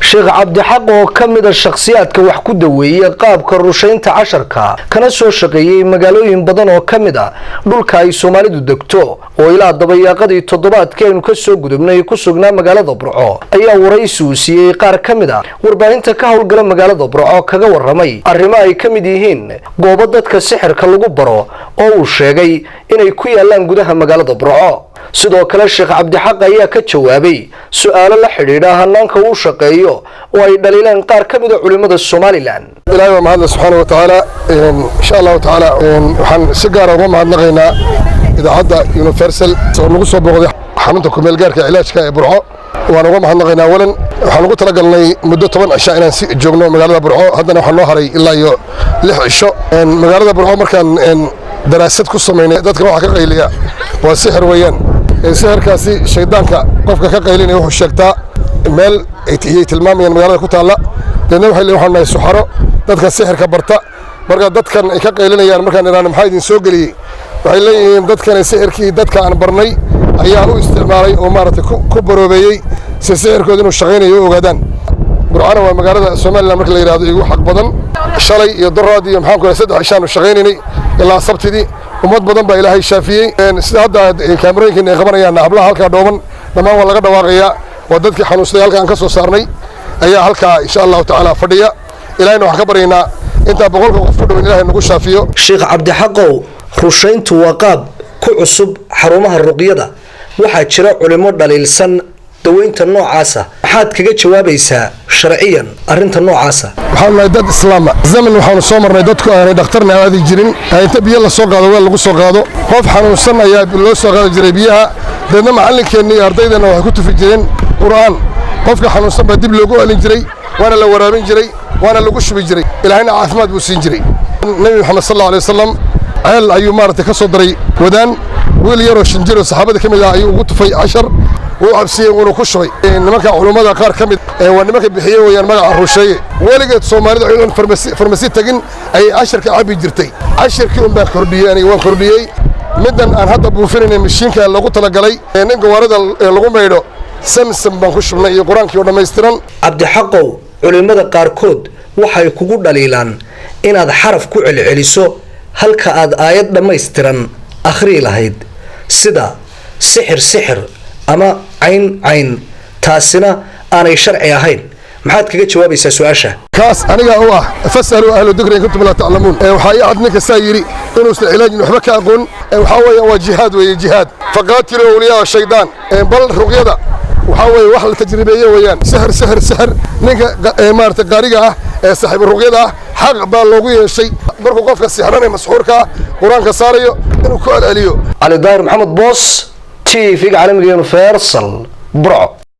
sheekh cabdixaq oo kamid ah shakhsiyaadka wax ku daweeyay qaabka rushaynta casharka kana soo shaqeeyay magaalooyin badan oo kamid ah dhulka ay Soomaalidu degto oo ilaa dabayaaqadii toddobaadkii aynu ka soo gudubnay ku sugnaa magaalada Burco ayaa waraysi u siiyay qaar kamid ah warbaahinta ka howlgala magaalada Burco kaga waramay arrimo ay kamid yihiin goobo dadka sixirka lagu baro oo uu sheegay inay ku yaalaan gudaha magaalada Burco sidoo kale sheekh cabdixaq ayaa ka jawaabay su'aalo la xiriira hanaanka uu shaqeeyo oo ay dhaliilaan qaar kamid ah culimada Soomaaliland ilaahay waa mahad subhanahu wa ta'ala insha Allah ta'ala waxaan si gaar ah uga mahadnaqaynaa idaacadda Universal oo nagu soo booqday xarunta ku meel gaarka cilaajka ee Burco waan uga mahadnaqaynaa walan waxaan ugu talagalnay muddo 10 cisho inaan si joogno magaalada Burco haddana waxaan noo haray ilaa iyo 6 cisho magaalada Burco markaan daraasad ku sameynay dadka waxa ka qayliya waa sixir weeyaan sixirkaasi shaydaanka qofka ka qaylinaya wuxuu sheegtaa meel ay tilmaamayaan magaalada ku taala dadna waxaan nahay suxaro dadka sixirka barta marka dadkan ay ka qaylinayaan markaan iraan maxay idin soo galiyay waxay leeyihiin dadkan sixirkii dadka aan barnay ayaa u isticmaalay oo maaragtay ku baroobeeyay si sixirkooda inuu shaqeynayo ogaadaan Burcana waa magaalada Soomaaliland marka la yiraahdo igu xaq badan shalay iyo daraad iyo maxaan ku leeyahay 3 cishaan shaqeynay ilaa sabtidii umad badan baa ilaahay shaafiyay sida hadda kaamirooyinka ay qabanayaan hablaha halka dhooban dhamaan waa laga dhawaaqayaa waa dadkii xanuunsaday halka aan ka soo saarnay ayaa halka insha Allah ta'ala fadhiya ilaahayna wax ka bareynaa inta boqolka qof ku dhaw ilaahay nagu shaafiyo sheekh cabdixaqow rushayntu waa qaab ku cusub xarumaha ruqyada waxa jira culimo dhaliilsan daweynta noocaas maxaad kaga jawaabaysaa sharciyan arinta noocaas waxaan nahay dad islaama zaman waxaan soo marnay dadku aanay dhakhtarna aadi jirin inta biyo la soo qaado weel lagu soo qaado qof xanuunsan ayaa loo soo qaadi jiray biyaha dadna macallinkeenna iyo ardaydana waxay ku tufi jireen quraan qofka xanuunsan baa dib loogu alin jiray waana la waraabin jiray waana lagu shubi jiray ilaahayna caafimaad buu siin jiray nabi maxamed sallallahu alayhi wasallam ceel ayuu maartay ka soo daray wadaan wiil yar oo shinjiro saxaabada kamid ah ayuu ugu tufay 10 وعبسيه ونكشوي نمك علماء قار كمد ونمك بحيه ويا المجا الروشية ولقيت سومالي عيون فرماسي تجين أي 10 كعبي جرتي 10 كيلو بقى كردياني وكرديي مدن أن هذا بوفرني مشين كان لقوا تلاقي نيجي ورد لقوا ميرو سمسم بنخش من القرآن كيونا ما يسترن cabdixaq علماء قاركود waxay kugu dhaliilaan inaad xaraf ku celceliso halka aad aayad dhamaystiran akhri lahayd sida sixir ama عين تاسنا أنا شرعي أهين محد كجت جوابي سؤاشة كاس أنا هو فسألوا أهل الذكر إن كنتم لا تعلمون وحياة عدنك السايري إنه العلاج نحبك أقول وحاول وجهاد وجهاد فقاتلوا أولياء الشيطان بل رقيضة وحاول وحل تجريبية ويان سهر نيجا مارت قارقة صاحب الرقيضة حق باللوجية الشيء بركو قف السحراني مسحور كا قرآن كساريو إنه كل أليو علي داير محمد بوس في عالم Universal Burco.